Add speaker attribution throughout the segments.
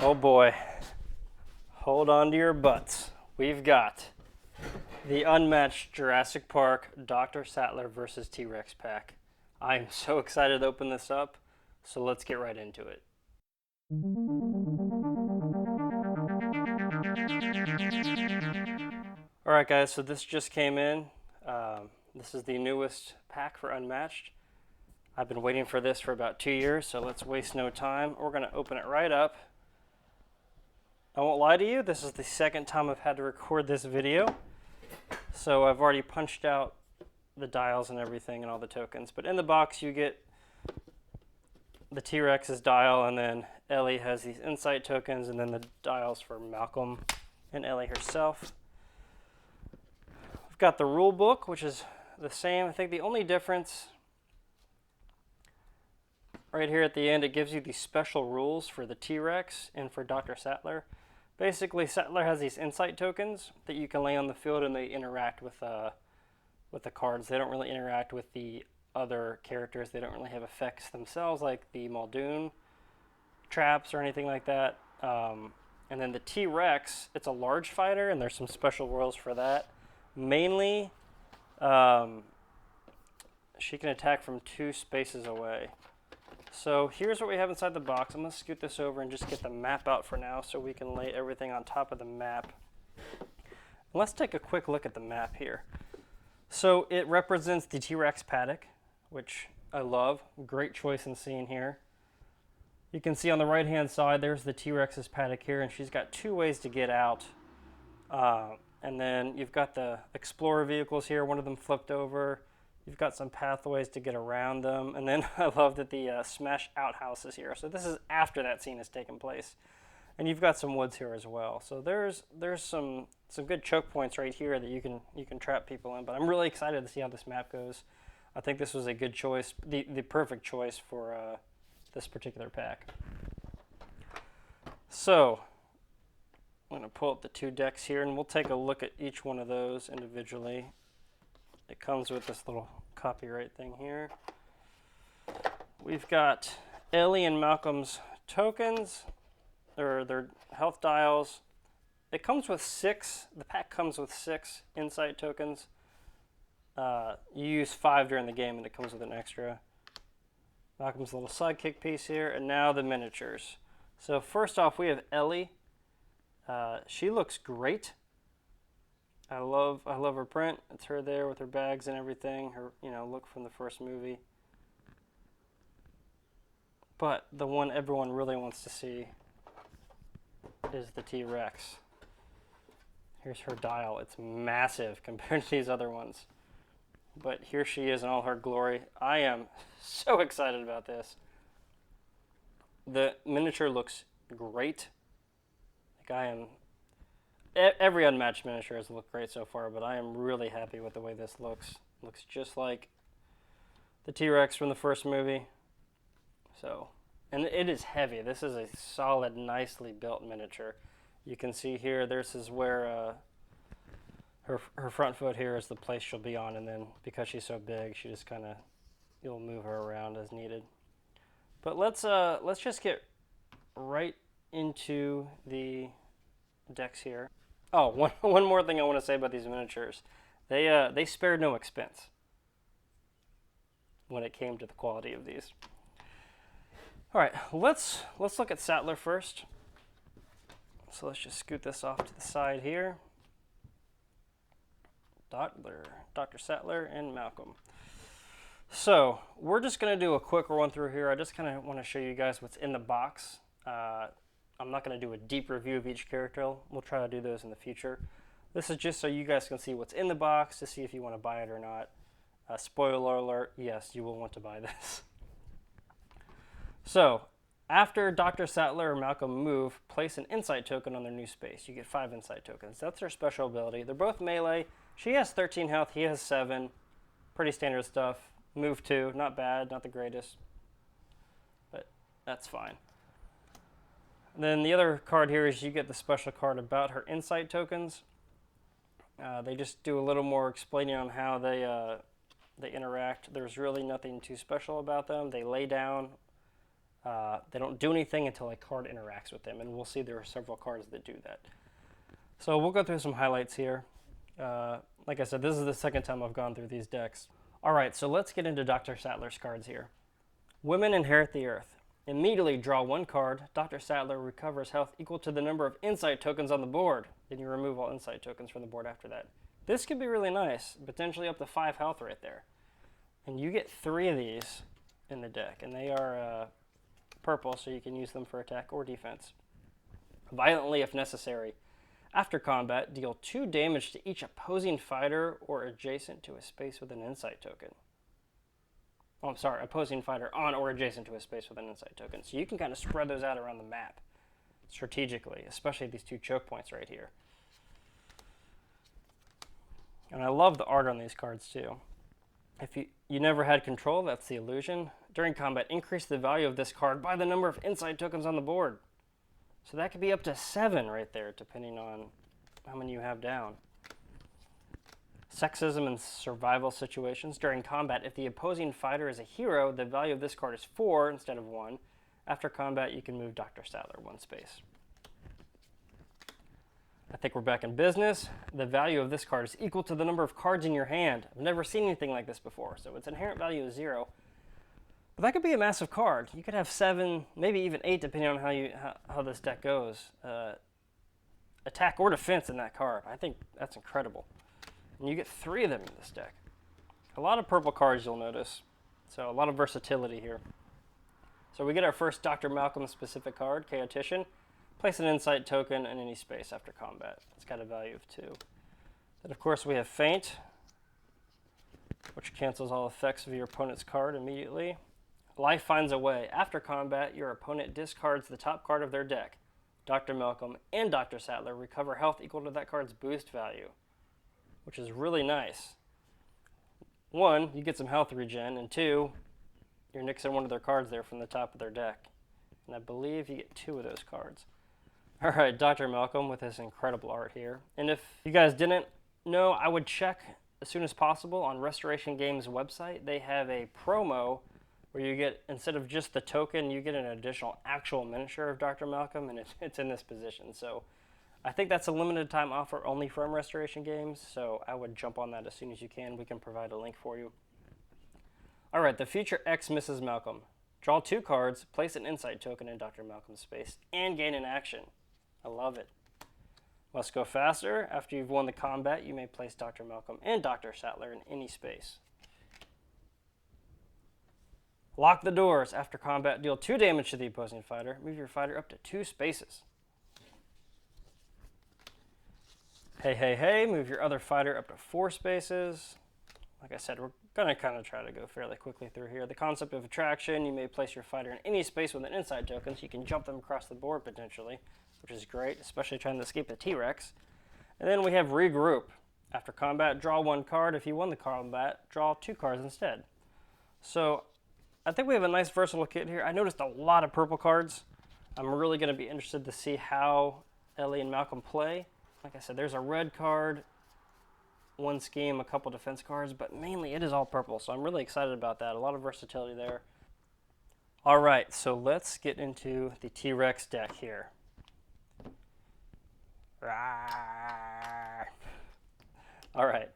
Speaker 1: Oh boy, hold on to your butts. We've got the Unmatched Jurassic Park Dr. Sattler versus T.Rex pack. I am so excited to open this up, so let's get right into it. Alright guys, so this just came in. This is the newest pack for Unmatched. I've been waiting for this for about 2 years, so let's waste no time. We're going to open it right up. I won't lie to you, this is the second time I've had to record this video. So I've already punched out the dials and everything and all the tokens. But in the box you get the T-Rex's dial, and then Ellie has these insight tokens, and then the dials for Malcom and Ellie herself. We've got the rule book, which is the same. I think the only difference right here at the end, it gives you these special rules for the T-Rex and for Dr. Sattler. Basically, Sattler has these insight tokens that you can lay on the field, and they interact with the cards. They don't really interact with the other characters. They don't really have effects themselves, like the Muldoon traps or anything like that. And then the T-Rex, it's a large fighter, and there's some special rules for that. Mainly, she can attack from 2 spaces away. So here's what we have inside the box. I'm going to scoot this over and just get the map out for now so we can lay everything on top of the map. Let's take a quick look at the map here. So it represents the T-Rex paddock, which I love. Great choice in scene here. You can see on the right hand side there's the T-Rex's paddock here, and she's got 2 ways to get out. And then you've got the Explorer vehicles here, one of them flipped over. You've got some pathways to get around them. And then I love that the Smash Outhouse is here. So this is after that scene has taken place. And you've got some woods here as well. So there's some good choke points right here that you can trap people in. But I'm really excited to see how this map goes. I think this was a good choice, the perfect choice for this particular pack. So I'm going to pull up the 2 decks here, and we'll take a look at each one of those individually. It comes with this little copyright thing here. We've got Ellie and Malcolm's tokens, or their health dials. It comes with 6. The pack comes with 6 insight tokens. You use 5 during the game, and it comes with an extra. Malcolm's little sidekick piece here, and now the miniatures. So first off, we have Ellie. She looks great. I love her print. It's her there with her bags and everything. Her look from the first movie. But the one everyone really wants to see is the T-Rex. Here's her dial. It's massive compared to these other ones. But here she is in all her glory. I am so excited about this. The miniature looks great. Like every Unmatched miniature has looked great so far, but I am really happy with the way this looks. Looks just like the T-Rex from the first movie. So, and it is heavy. This is a solid, nicely built miniature. You can see here, this is where her front foot here is the place she'll be on, and then because she's so big, she just you'll move her around as needed. But let's just get right into the decks here. Oh, one more thing I want to say about these miniatures. They spared no expense when it came to the quality of these. All right, let's look at Sattler first. So let's just scoot this off to the side here. Dr. Sattler and Malcom. So we're just going to do a quick run through here. I just kind of want to show you guys what's in the box. I'm not going to do a deep review of each character. We'll try to do those in the future. This is just so you guys can see what's in the box to see if you want to buy it or not. Spoiler alert, yes, you will want to buy this. So, after Dr. Sattler or Malcom move, place an insight token on their new space. You get 5 insight tokens. That's their special ability. They're both melee. She has 13 health, he has 7. Pretty standard stuff. Move 2, not bad, not the greatest, but that's fine. And then the other card here is you get the special card about her insight tokens. They just do a little more explaining on how they interact. There's really nothing too special about them. They lay down They don't do anything until a card interacts with them, and we'll see there are several cards that do that. So we'll go through some highlights here. Like I said, this is the second time I've gone through these decks. All right, so let's get into Dr. Sattler's cards here. Women inherit the earth. Immediately draw one card. Dr. Sattler recovers health equal to the number of insight tokens on the board. Then you remove all insight tokens from the board after that. This could be really nice, potentially up to 5 health right there. And you get 3 of these in the deck, and they are purple, so you can use them for attack or defense. Violently if necessary. After combat, deal 2 damage to each opposing fighter or adjacent to a space with an insight token. Oh, I'm sorry, opposing fighter on or adjacent to a space with an insight token. So you can kind of spread those out around the map strategically, especially these 2 choke points right here. And I love the art on these cards too. If you never had control, that's the illusion. During combat, increase the value of this card by the number of insight tokens on the board. So that could be up to 7 right there, depending on how many you have down. Sexism in survival situations. During combat, if the opposing fighter is a hero, the value of this card is 4 instead of 1. After combat, you can move Dr. Sattler 1 space. I think we're back in business. The value of this card is equal to the number of cards in your hand. I've never seen anything like this before, so its inherent value is 0. But that could be a massive card. You could have 7, maybe even 8, depending on how this deck goes. Attack or defense in that card. I think that's incredible. And you get 3 of them in this deck. A lot of purple cards, you'll notice. So a lot of versatility here. So we get our first Dr. Malcom specific card, Chaotician. Place an insight token in any space after combat. It's got a value of 2. Then of course we have Feint, which cancels all effects of your opponent's card immediately. Life finds a way. After combat, your opponent discards the top card of their deck. Dr. Malcom and Dr. Sattler recover health equal to that card's boost value, which is really nice. 1, you get some health regen, and 2, you're nixing one of their cards there from the top of their deck. And I believe you get 2 of those cards. All right, Dr. Malcom with his incredible art here. And if you guys didn't know, I would check as soon as possible on Restoration Games' website. They have a promo where you get, instead of just the token, you get an additional actual miniature of Dr. Malcom, and it's in this position. So I think that's a limited time offer only from Restoration Games, so I would jump on that as soon as you can. We can provide a link for you. All right, the Future X Mrs. Malcom. Draw 2 cards, place an insight token in Dr. Malcom's space, and gain an action. I love it. Must go faster. After you've won the combat, you may place Dr. Malcom and Dr. Sattler in any space. Lock the doors. After combat, deal 2 damage to the opposing fighter. Move your fighter up to 2 spaces. Hey, hey, hey. Move your other fighter up to 4 spaces. Like I said, we're going to kind of try to go fairly quickly through here. The concept of attraction. You may place your fighter in any space with an insight token, so you can jump them across the board potentially, which is great, especially trying to escape the T-Rex. And then we have regroup. After combat, draw 1 card. If you won the combat, draw 2 cards instead. So I think we have a nice versatile kit here. I noticed a lot of purple cards. I'm really going to be interested to see how Ellie and Malcom play. Like I said, there's a red card, 1 scheme, a couple defense cards, but mainly it is all purple. So I'm really excited about that. A lot of versatility there. All right, so let's get into the T.Rex deck here. All right.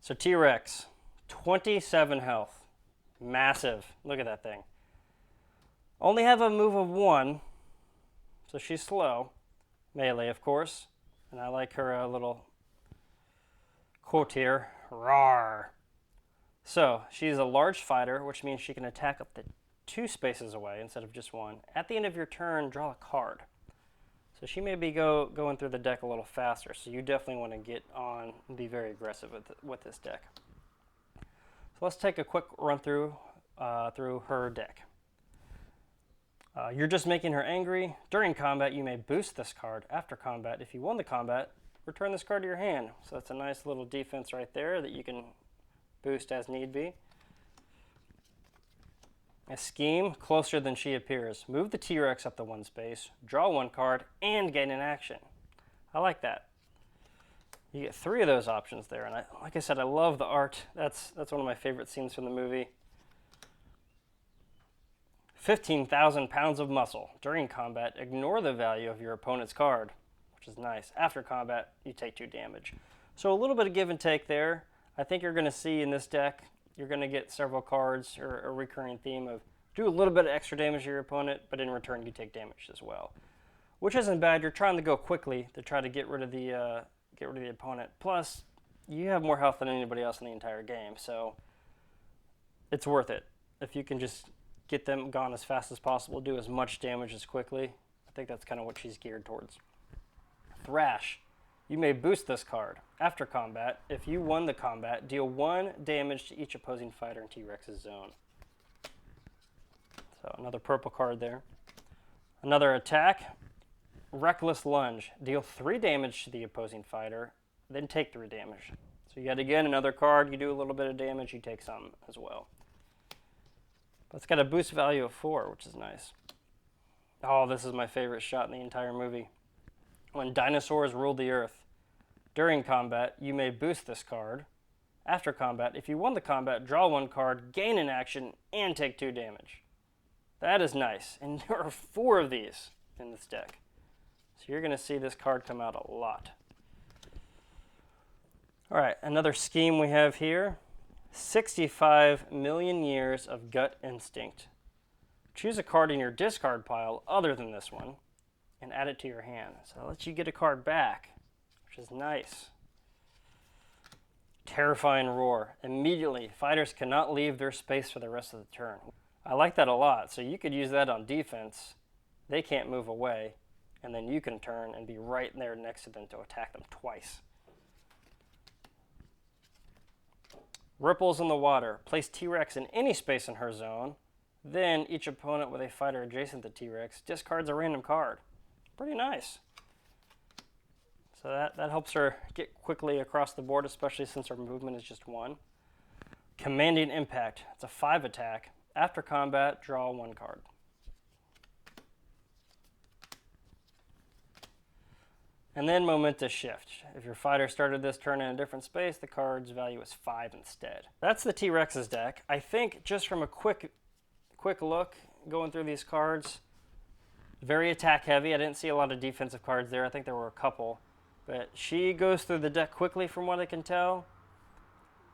Speaker 1: So T-Rex, 27 health. Massive. Look at that thing. Only have a move of 1, so she's slow. Melee, of course. And I like her little quote here. Rawr. So she's a large fighter, which means she can attack up to 2 spaces away instead of just 1. At the end of your turn, draw a card. So she may be going through the deck a little faster, so you definitely want to get on and be very aggressive with this deck. So let's take a quick run through her deck. You're just making her angry. During combat, you may boost this card. After combat, if you won the combat, return this card to your hand. So that's a nice little defense right there that you can boost as need be. A scheme, closer than she appears. Move the T-Rex up to 1 space, draw 1 card, and gain an action. I like that. You get 3 of those options there, and like I said, I love the art. That's one of my favorite scenes from the movie. 15,000 pounds of muscle. During combat, ignore the value of your opponent's card, which is nice. After combat, you take 2 damage. So a little bit of give and take there. I think you're going to see in this deck, you're going to get several cards or a recurring theme of do a little bit of extra damage to your opponent, but in return you take damage as well, which isn't bad. You're trying to go quickly to try to get rid of the opponent. Plus, you have more health than anybody else in the entire game, so it's worth it. If you can just get them gone as fast as possible, do as much damage as quickly. I think that's kind of what she's geared towards. Thrash. You may boost this card. After combat, if you won the combat, deal 1 damage to each opposing fighter in T-Rex's zone. So another purple card there. Another attack. Reckless Lunge. Deal 3 damage to the opposing fighter, then take 3 damage. So yet again, another card, you do a little bit of damage, you take some as well. But it's got a boost value of 4, which is nice. Oh, this is my favorite shot in the entire movie. When dinosaurs ruled the earth. During combat, you may boost this card. After combat, if you won the combat, draw 1 card, gain an action, and take 2 damage. That is nice. And there are 4 of these in this deck. So you're going to see this card come out a lot. All right, another scheme we have here. 65 million years of gut instinct. Choose a card in your discard pile other than this one and add it to your hand. So that lets you get a card back, which is nice. Terrifying Roar. Immediately, fighters cannot leave their space for the rest of the turn. I like that a lot. So you could use that on defense. They can't move away, and then you can turn and be right there next to them to attack them twice. Ripples in the Water. Place T-Rex in any space in her zone. Then each opponent with a fighter adjacent to T-Rex discards a random card. Pretty nice. So that helps her get quickly across the board, especially since her movement is just 1. Commanding Impact. It's a 5 attack. After combat, draw 1 card. And then Momentous Shift. If your fighter started this turn in a different space, the card's value is 5 instead. That's the T-Rex's deck. I think just from a quick look going through these cards, very attack heavy. I didn't see a lot of defensive cards there. I think there were a couple. But she goes through the deck quickly from what I can tell,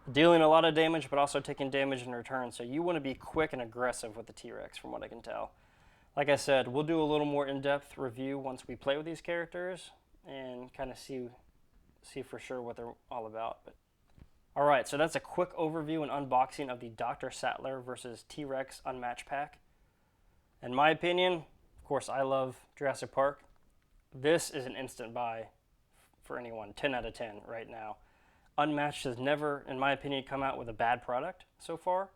Speaker 1: dealing a lot of damage but also taking damage in return. So you want to be quick and aggressive with the T-Rex from what I can tell. Like I said, we'll do a little more in-depth review once we play with these characters and kind of see for sure what they're all about. But all right, so that's a quick overview and unboxing of the Dr. Sattler versus T-Rex Unmatched pack. In my opinion, of course, I love Jurassic Park. This is an instant buy for anyone, 10 out of 10 right now. Unmatched has never, in my opinion, come out with a bad product so far.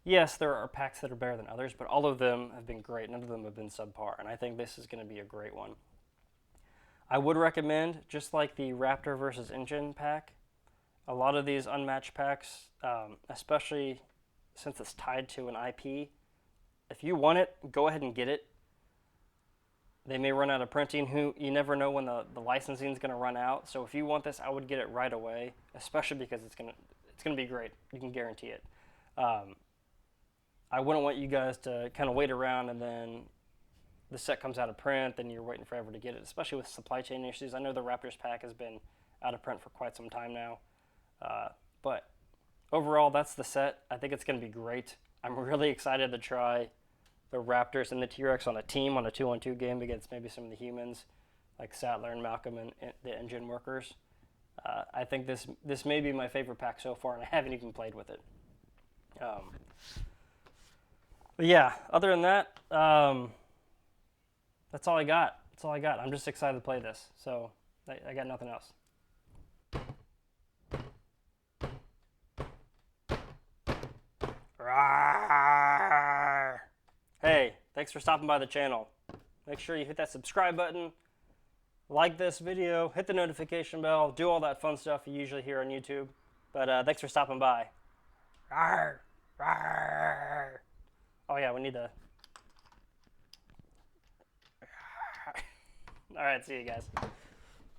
Speaker 1: Yes, there are packs that are better than others, but all of them have been great. None of them have been subpar, and I think this is going to be a great one. I would recommend, just like the Raptor versus Engine pack, a lot of these Unmatched packs, especially since it's tied to an IP, if you want it, go ahead and get it. They may run out of printing. You never know when the licensing is going to run out. So if you want this, I would get it right away, especially because it's going to be great. You can guarantee it. I wouldn't want you guys to kind of wait around and then the set comes out of print, then you're waiting forever to get it, especially with supply chain issues. I know the Raptors pack has been out of print for quite some time now. But overall, that's the set. I think it's going to be great. I'm really excited to try the Raptors and the T-Rex on a team on a 2-on-2 game against maybe some of the humans like Sattler and Malcom and the engine workers. I think this may be my favorite pack so far, and I haven't even played with it. But yeah, other than that, that's all I got. That's all I got. I'm just excited to play this, so I got nothing else. Rawr. Hey, thanks for stopping by the channel. Make sure you hit that subscribe button, like this video, hit the notification bell, do all that fun stuff you usually hear on YouTube. But thanks for stopping by. Rawr. Rawr. Oh yeah, we need to... All right, see you guys.